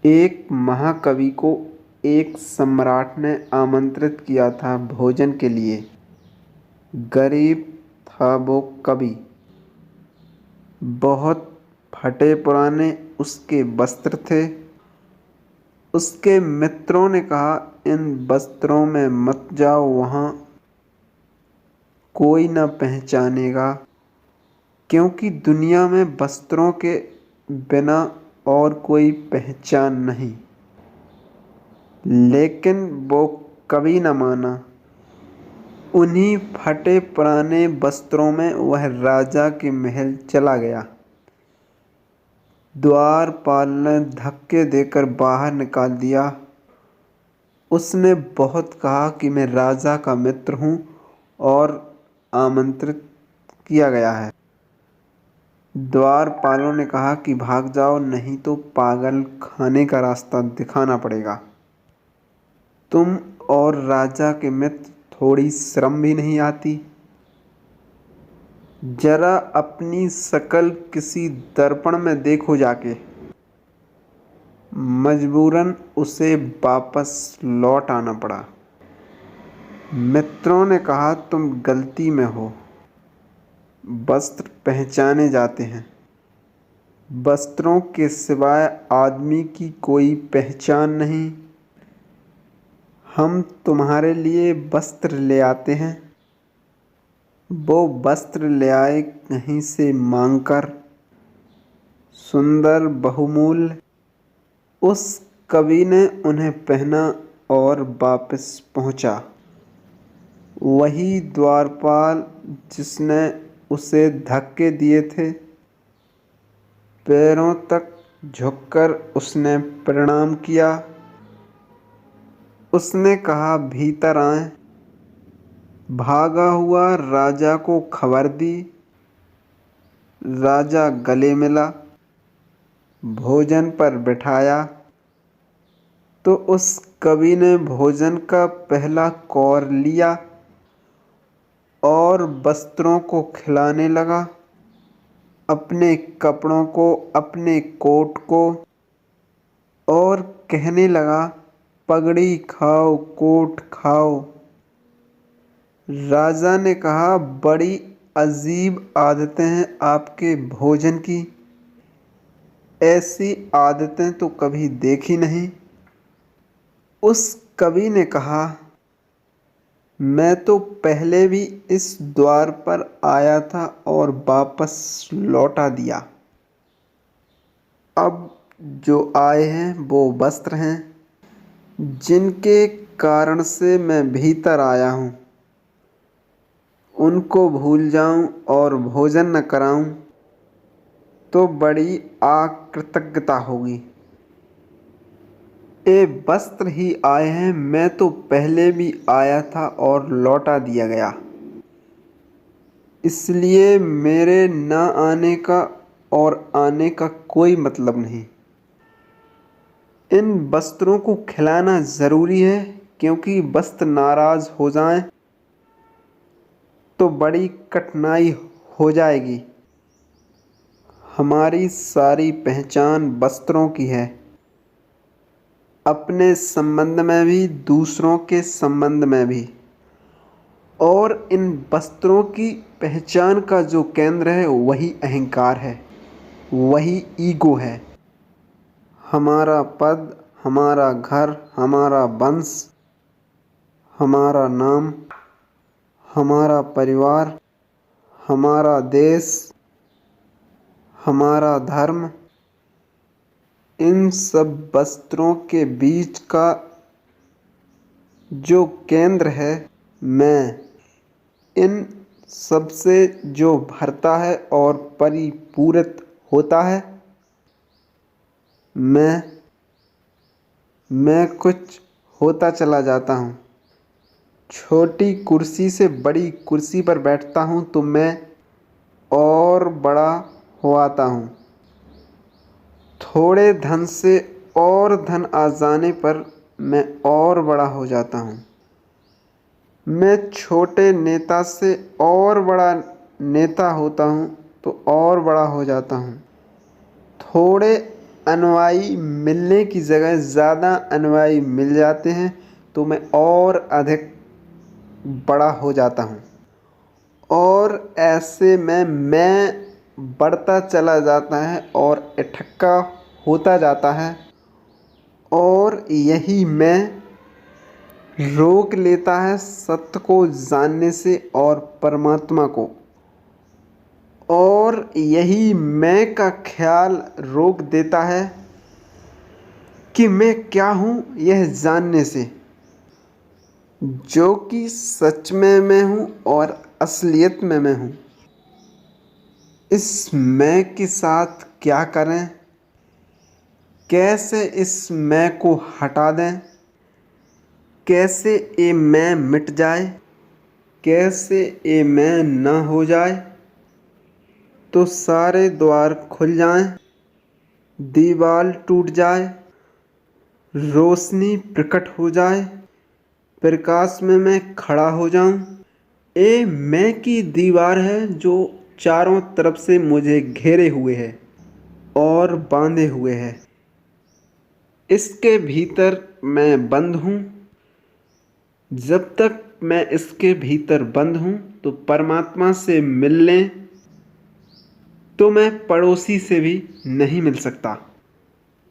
एक महाकवि को एक सम्राट ने आमंत्रित किया था भोजन के लिए। गरीब था वो कवि, बहुत फटे पुराने उसके वस्त्र थे। उसके मित्रों ने कहा, इन वस्त्रों में मत जाओ, वहाँ कोई न पहचानेगा, क्योंकि दुनिया में वस्त्रों के बिना और कोई पहचान नहीं। लेकिन वो कभी न माना। उन्हीं फटे पुराने वस्त्रों में वह राजा के महल चला गया। द्वारपाल ने धक्के देकर बाहर निकाल दिया। उसने बहुत कहा कि मैं राजा का मित्र हूँ और आमंत्रित किया गया है। द्वारपालों ने कहा कि भाग जाओ, नहीं तो पागल खाने का रास्ता दिखाना पड़ेगा। तुम और राजा के मित्र, थोड़ी शर्म भी नहीं आती? जरा अपनी शकल किसी दर्पण में देखो जाके। मजबूरन उसे वापस लौट आना पड़ा। मित्रों ने कहा, तुम गलती में हो। वस्त्र पहचाने जाते हैं, वस्त्रों के सिवाय आदमी की कोई पहचान नहीं। हम तुम्हारे लिए वस्त्र ले आते हैं। वो वस्त्र ले आए कहीं से मांगकर, सुंदर बहुमूल्य। उस कवि ने उन्हें पहना और वापस पहुंचा। वही द्वारपाल जिसने उसे धक्के दिए थे, पैरों तक झुककर उसने प्रणाम किया। उसने कहा, भीतर आएं। भागा हुआ राजा को खबर दी। राजा गले मिला, भोजन पर बिठाया। तो उस कवि ने भोजन का पहला कौर लिया और वस्त्रों को खिलाने लगा, अपने कपड़ों को, अपने कोट को, और कहने लगा, पगड़ी खाओ, कोट खाओ। राजा ने कहा, बड़ी अजीब आदतें हैं आपके भोजन की, ऐसी आदतें तो कभी देखी नहीं। उस कवि ने कहा, मैं तो पहले भी इस द्वार पर आया था और वापस लौटा दिया। अब जो आए हैं वो वस्त्र हैं, जिनके कारण से मैं भीतर आया हूँ। उनको भूल जाऊं और भोजन न कराऊं तो बड़ी अकृतज्ञता होगी। ये वस्त्र ही आए हैं, मैं तो पहले भी आया था और लौटा दिया गया। इसलिए मेरे न आने का और आने का कोई मतलब नहीं। इन वस्त्रों को खिलाना ज़रूरी है, क्योंकि वस्त्र नाराज़ हो जाएं तो बड़ी कठिनाई हो जाएगी। हमारी सारी पहचान वस्त्रों की है, अपने संबंध में भी, दूसरों के संबंध में भी। और इन वस्त्रों की पहचान का जो केंद्र है वही अहंकार है, वही ईगो है। हमारा पद, हमारा घर, हमारा वंश, हमारा नाम, हमारा परिवार, हमारा देश, हमारा धर्म, इन सब वस्त्रों के बीच का जो केंद्र है मैं, इन सबसे जो भरता है और परिपूरित होता है मैं कुछ होता चला जाता हूँ। छोटी कुर्सी से बड़ी कुर्सी पर बैठता हूँ तो मैं और बड़ा हो आता हूँ। थोड़े धन से और धन आ जाने पर मैं और बड़ा हो जाता हूँ। मैं छोटे नेता से और बड़ा नेता होता हूँ तो और बड़ा हो जाता हूँ। थोड़े अनुयायी मिलने की जगह ज़्यादा अनुयायी मिल जाते हैं तो मैं और अधिक बड़ा हो जाता हूँ और ऐसे में मैं बढ़ता चला जाता है और इकट्ठा होता जाता है और यही मैं रोक लेता है सत्य को जानने से और परमात्मा को, और यही मैं का ख्याल रोक देता है कि मैं क्या हूँ यह जानने से, जो कि सच में मैं हूँ और असलियत में मैं हूँ। इस मैं के साथ क्या करें, कैसे इस मैं को हटा दें, कैसे ये मैं मिट जाए, कैसे ये मैं ना हो जाए तो सारे द्वार खुल जाएं, दीवार टूट जाए, रोशनी प्रकट हो जाए, प्रकाश में मैं खड़ा हो जाऊं। ये मैं की दीवार है जो चारों तरफ से मुझे घेरे हुए है और बांधे हुए है। इसके भीतर मैं बंद हूँ। जब तक मैं इसके भीतर बंद हूँ तो परमात्मा से मिलने तो मैं पड़ोसी से भी नहीं मिल सकता।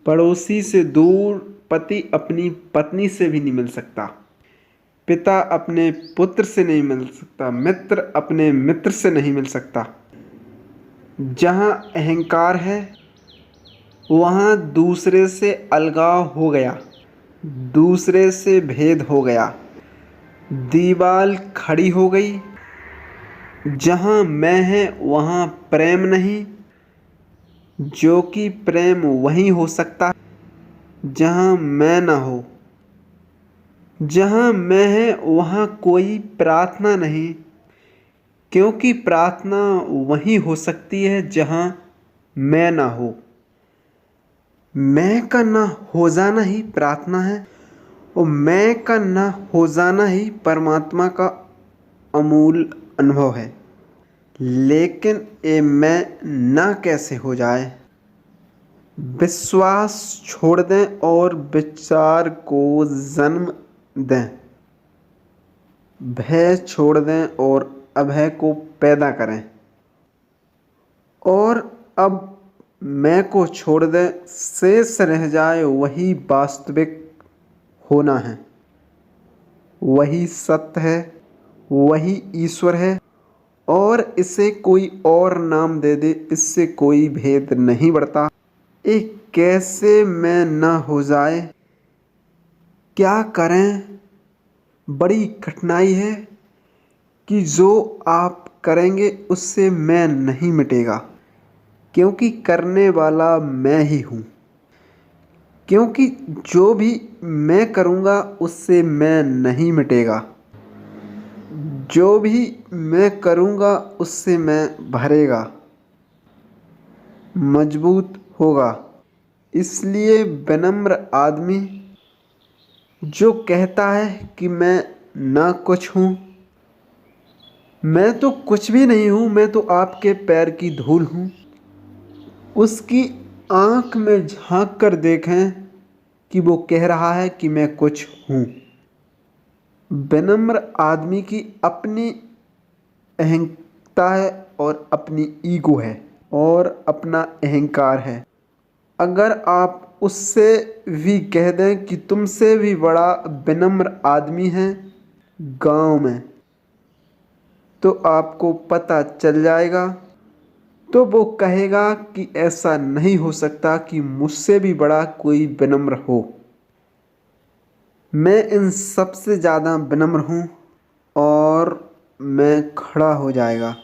पड़ोसी से दूर पति अपनी पत्नी से भी नहीं मिल सकता, पिता अपने पुत्र से नहीं मिल सकता, मित्र अपने मित्र से नहीं मिल सकता। जहाँ अहंकार है वहाँ दूसरे से अलगाव हो गया, दूसरे से भेद हो गया, दीवार खड़ी हो गई। जहाँ मैं है वहाँ प्रेम नहीं, जो कि प्रेम वहीं हो सकता है जहाँ मैं ना हो। जहाँ मैं है वहाँ कोई प्रार्थना नहीं, क्योंकि प्रार्थना वहीं हो सकती है जहाँ मैं ना हो। मैं का ना हो जाना ही प्रार्थना है और मैं का ना हो जाना ही परमात्मा का अमूल अनुभव है। लेकिन ये मैं ना कैसे हो जाए? विश्वास छोड़ दें और विचार को जन्म दें, भय छोड़ दें और अभय को पैदा करें, और अब मैं को छोड़ दें, शेष रह जाए वही वास्तविक होना है, वही सत्य है, वही ईश्वर है, और इसे कोई और नाम दे दे इससे कोई भेद नहीं बढ़ता। एक कैसे मैं ना हो जाए, क्या करें? बड़ी कठिनाई है कि जो आप करेंगे उससे मैं नहीं मिटेगा, क्योंकि करने वाला मैं ही हूँ। क्योंकि जो भी मैं करूँगा उससे मैं नहीं मिटेगा, जो भी मैं करूँगा उससे मैं भरेगा, मजबूत होगा। इसलिए विनम्र आदमी जो कहता है कि मैं ना कुछ हूँ, मैं तो कुछ भी नहीं हूँ, मैं तो आपके पैर की धूल हूँ, उसकी आँख में झांक कर देखें कि वो कह रहा है कि मैं कुछ हूँ। विनम्र आदमी की अपनी अहंता है और अपनी ईगो है और अपना अहंकार है। अगर आप उससे भी कह दें कि तुमसे भी बड़ा विनम्र आदमी है गांव में, तो आपको पता चल जाएगा, तो वो कहेगा कि ऐसा नहीं हो सकता कि मुझसे भी बड़ा कोई विनम्र हो। मैं इन सबसे ज़्यादा विनम्र हूँ और मैं खड़ा हो जाएगा।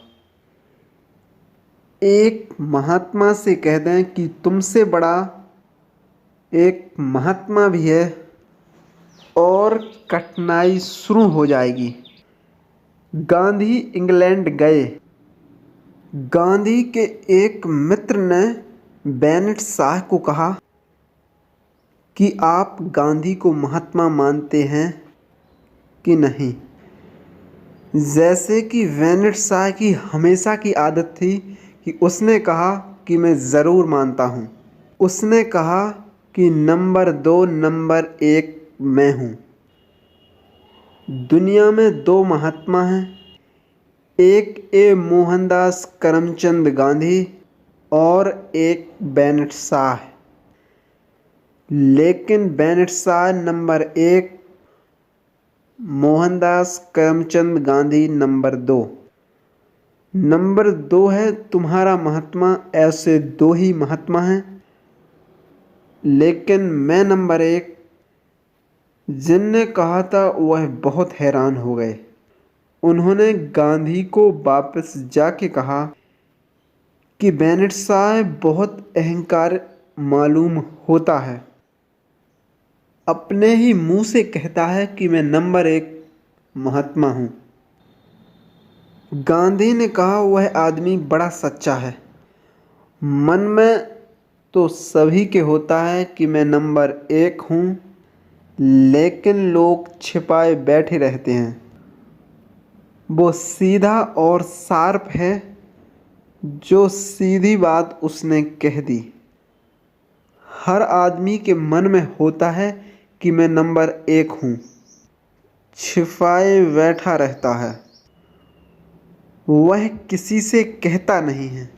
एक महात्मा से कह दें कि तुमसे बड़ा एक महात्मा भी है और कठिनाई शुरू हो जाएगी। गांधी इंग्लैंड गए। गांधी के एक मित्र ने बेनेट शाह को कहा कि आप गांधी को महात्मा मानते हैं कि नहीं। जैसे कि बेनेट शाह की हमेशा की आदत थी कि उसने कहा कि मैं ज़रूर मानता हूँ। उसने कहा कि नंबर 2 नंबर 1 मैं हूँ। दुनिया में 2 महात्मा हैं, एक मोहनदास करमचंद गांधी और एक बेनेट शाह। लेकिन Bennett Shah number 1, Mohandas Karamchand Gandhi number 2। Number 2 है तुम्हारा महात्मा। ऐसे 2 ही महात्मा हैं, लेकिन मैं नंबर 1। जिनने कहा था वह बहुत हैरान हो गए। उन्होंने गांधी को वापस जाके कहा कि बेनेट शाह बहुत अहंकार मालूम होता है, अपने ही मुंह से कहता है कि मैं नंबर 1 महात्मा हूँ। गांधी ने कहा वह आदमी बड़ा सच्चा है। मन में तो सभी के होता है कि मैं नंबर 1 हूँ, लेकिन लोग छिपाए बैठे रहते हैं। वो सीधा और शार्प है, जो सीधी बात उसने कह दी। हर आदमी के मन में होता है कि मैं नंबर 1 हूँ, छिपाए बैठा रहता है, वह किसी से कहता नहीं है।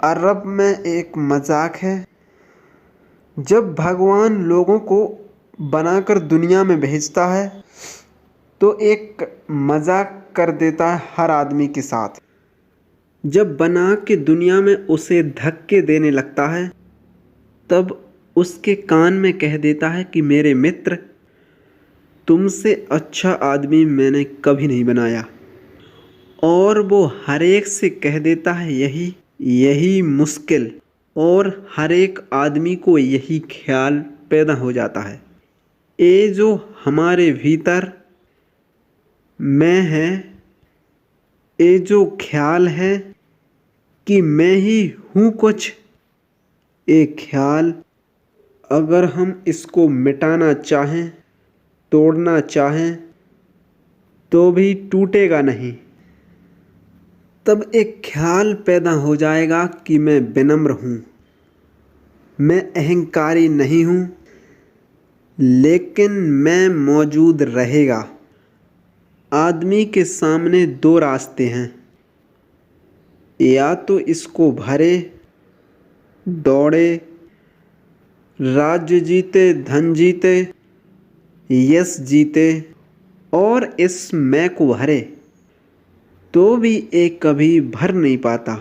अरब में एक मजाक है, जब भगवान लोगों को बनाकर दुनिया में भेजता है तो एक मजाक कर देता है हर आदमी के साथ। जब बना के दुनिया में उसे धक्के देने लगता है, तब उसके कान में कह देता है कि मेरे मित्र, तुमसे अच्छा आदमी मैंने कभी नहीं बनाया। और वो हर एक से कह देता है यही मुश्किल, और हर एक आदमी को यही ख्याल पैदा हो जाता है। ये जो हमारे भीतर मैं है, ये जो ख्याल है कि मैं ही हूँ कुछ, ये ख्याल अगर हम इसको मिटाना चाहें, तोड़ना चाहें, तो भी टूटेगा नहीं। तब एक ख्याल पैदा हो जाएगा कि मैं विनम्र हूँ, मैं अहंकारी नहीं हूँ, लेकिन मैं मौजूद रहेगा। आदमी के सामने 2 रास्ते हैं, या तो इसको भरे, दौड़े, राज्य जीते, धन जीते, यश जीते, और इस मैं को भरे, तो भी एक कभी भर नहीं पाता।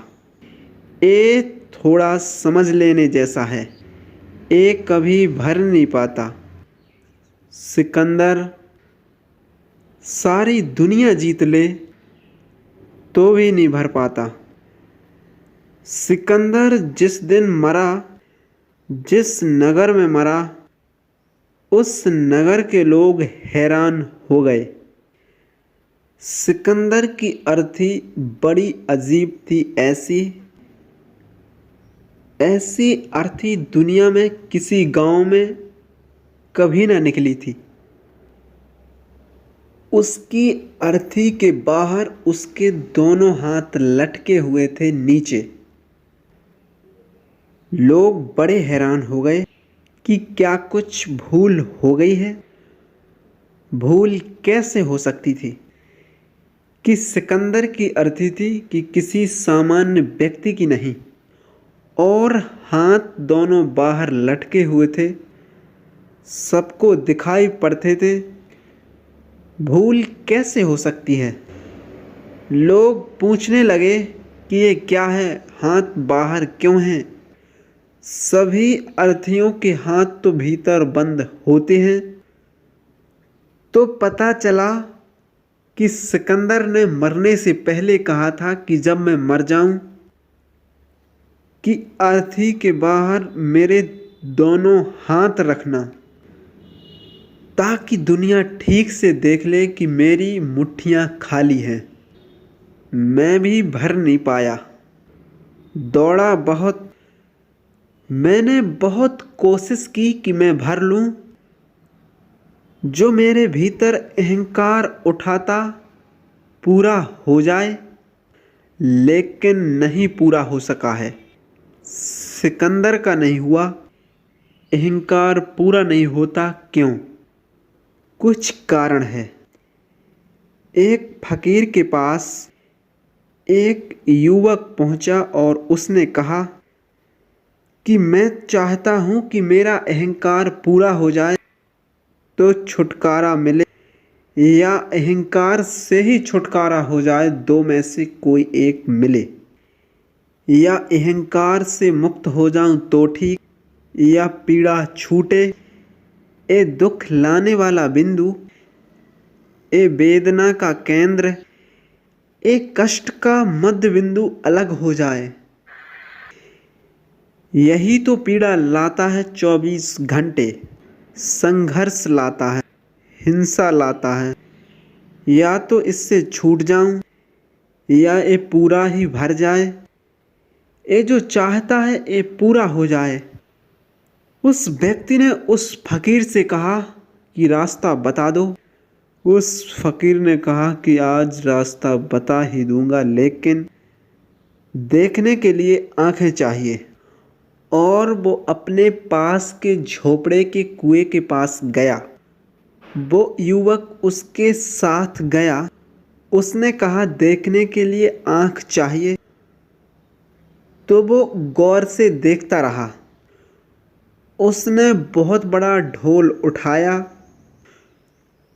ये थोड़ा समझ लेने जैसा है, एक कभी भर नहीं पाता। सिकंदर सारी दुनिया जीत ले तो भी नहीं भर पाता। सिकंदर जिस दिन मरा, जिस नगर में मरा, उस नगर के लोग हैरान हो गए। सिकंदर की अर्थी बड़ी अजीब थी। ऐसी अर्थी दुनिया में किसी गांव में कभी ना निकली थी। उसकी अर्थी के बाहर उसके दोनों हाथ लटके हुए थे नीचे। लोग बड़े हैरान हो गए कि क्या कुछ भूल हो गई है। भूल कैसे हो सकती थी कि सिकंदर की अर्थी थी कि किसी सामान्य व्यक्ति की नहीं, और हाथ दोनों बाहर लटके हुए थे, सबको दिखाई पड़ते थे। भूल कैसे हो सकती है? लोग पूछने लगे कि ये क्या है, हाथ बाहर क्यों हैं? सभी अर्थियों के हाथ तो भीतर बंद होते हैं। तो पता चला कि सिकंदर ने मरने से पहले कहा था कि जब मैं मर जाऊं, कि अर्थी के बाहर मेरे दोनों हाथ रखना, ताकि दुनिया ठीक से देख ले कि मेरी मुट्ठियां खाली हैं। मैं भी भर नहीं पाया। दौड़ा बहुत, मैंने बहुत कोशिश की कि मैं भर लूं। जो मेरे भीतर अहंकार उठाता पूरा हो जाए, लेकिन नहीं पूरा हो सका है। सिकंदर का नहीं हुआ। अहंकार पूरा नहीं होता क्यों? कुछ कारण है। एक फकीर के पास एक युवक पहुंचा और उसने कहा कि मैं चाहता हूं कि मेरा अहंकार पूरा हो जाए तो छुटकारा मिले, या अहंकार से ही छुटकारा हो जाए, दो में से कोई एक मिले। या अहंकार से मुक्त हो जाऊं तो ठीक, या पीड़ा छूटे। ए दुख लाने वाला बिंदु, ए वेदना का केंद्र, ए कष्ट का मध्य बिंदु अलग हो जाए। यही तो पीड़ा लाता है 24 घंटे, संघर्ष लाता है, हिंसा लाता है। या तो इससे छूट जाऊं, या ये पूरा ही भर जाए। ये जो चाहता है ये पूरा हो जाए। उस व्यक्ति ने उस फकीर से कहा कि रास्ता बता दो। उस फकीर ने कहा कि आज रास्ता बता ही दूंगा, लेकिन देखने के लिए आंखें चाहिए। और वो अपने पास के झोपड़े के कुएं के पास गया। वो युवक उसके साथ गया। उसने कहा देखने के लिए आंख चाहिए। तो वो गौर से देखता रहा। उसने बहुत बड़ा ढोल उठाया,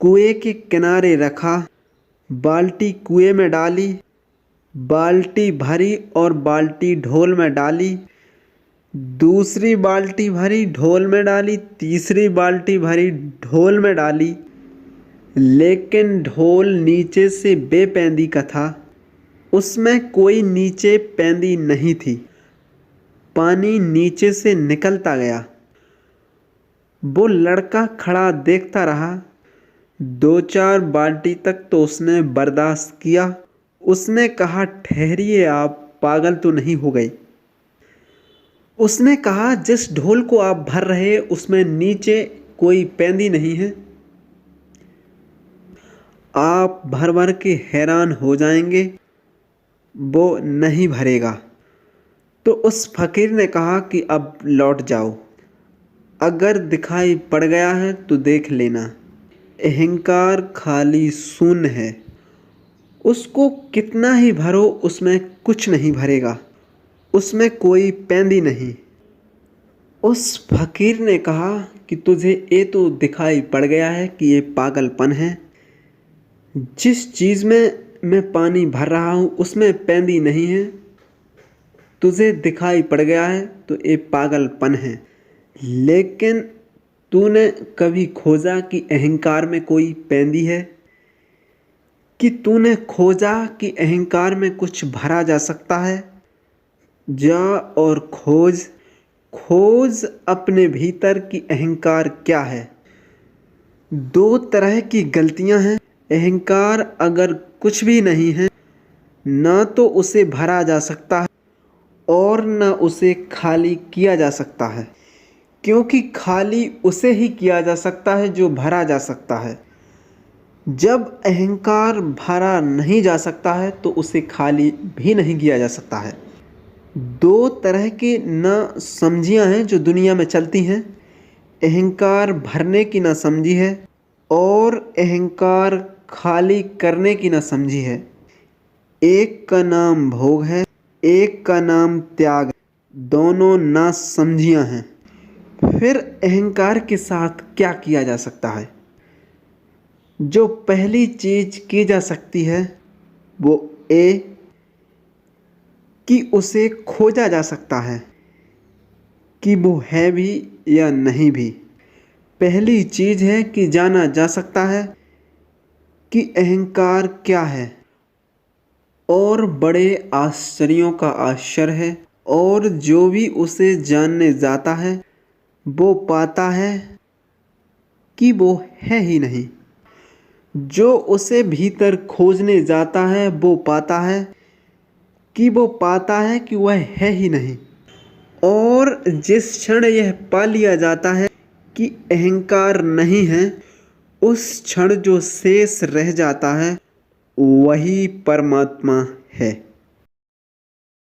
कुएं के किनारे रखा, बाल्टी कुएं में डाली, बाल्टी भरी और बाल्टी ढोल में डाली, दूसरी बाल्टी भरी ढोल में डाली, तीसरी बाल्टी भरी ढोल में डाली। लेकिन ढोल नीचे से बेपैंदी का था, उसमें कोई नीचे पैंदी नहीं थी। पानी नीचे से निकलता गया। वो लड़का खड़ा देखता रहा। 2-4 बाल्टी तक तो उसने बर्दाश्त किया। उसने कहा ठहरिए, आप पागल तो नहीं हो गए? उसने कहा जिस ढोल को आप भर रहे उसमें नीचे कोई पैंदी नहीं है। आप भर भर के हैरान हो जाएंगे, वो नहीं भरेगा। तो उस फकीर ने कहा कि अब लौट जाओ, अगर दिखाई पड़ गया है तो देख लेना। अहंकार खाली शून्य है, उसको कितना ही भरो उसमें कुछ नहीं भरेगा, उसमें कोई पैंदी नहीं। उस फकीर ने कहा कि तुझे ये तो दिखाई पड़ गया है कि ये पागलपन है। जिस चीज़ में मैं पानी भर रहा हूँ उसमें पैंदी नहीं है, तुझे दिखाई पड़ गया है तो ये पागलपन है। लेकिन तूने कभी खोजा कि अहंकार में कोई पैंदी है? कि तूने खोजा कि अहंकार में कुछ भरा जा सकता है? जा और खोज, खोज अपने भीतर कि अहंकार क्या है। 2 तरह की गलतियां हैं। अहंकार अगर कुछ भी नहीं है, ना तो उसे भरा जा सकता है और न उसे खाली किया जा सकता है, क्योंकि खाली उसे ही किया जा सकता है जो भरा जा सकता है। जब अहंकार भरा नहीं जा सकता है तो उसे खाली भी नहीं किया जा सकता है। 2 तरह की न समझियाँ हैं जो दुनिया में चलती हैं। अहंकार भरने की न समझी है और अहंकार खाली करने की न समझी है। एक का नाम भोग है, एक का नाम त्याग। दोनों ना समझियाँ हैं। फिर अहंकार के साथ क्या किया जा सकता है? जो पहली चीज की जा सकती है वो कि उसे खोजा जा सकता है कि वो है भी या नहीं भी। पहली चीज है कि जाना जा सकता है कि अहंकार क्या है, और बड़े आश्चर्यों का आश्चर्य है। और जो भी उसे जानने जाता है वो पाता है कि वो है ही नहीं। जो उसे भीतर खोजने जाता है वो पाता है कि वह है ही नहीं। और जिस क्षण यह पा लिया जाता है कि अहंकार नहीं है, उस क्षण जो शेष रह जाता है वही परमात्मा है।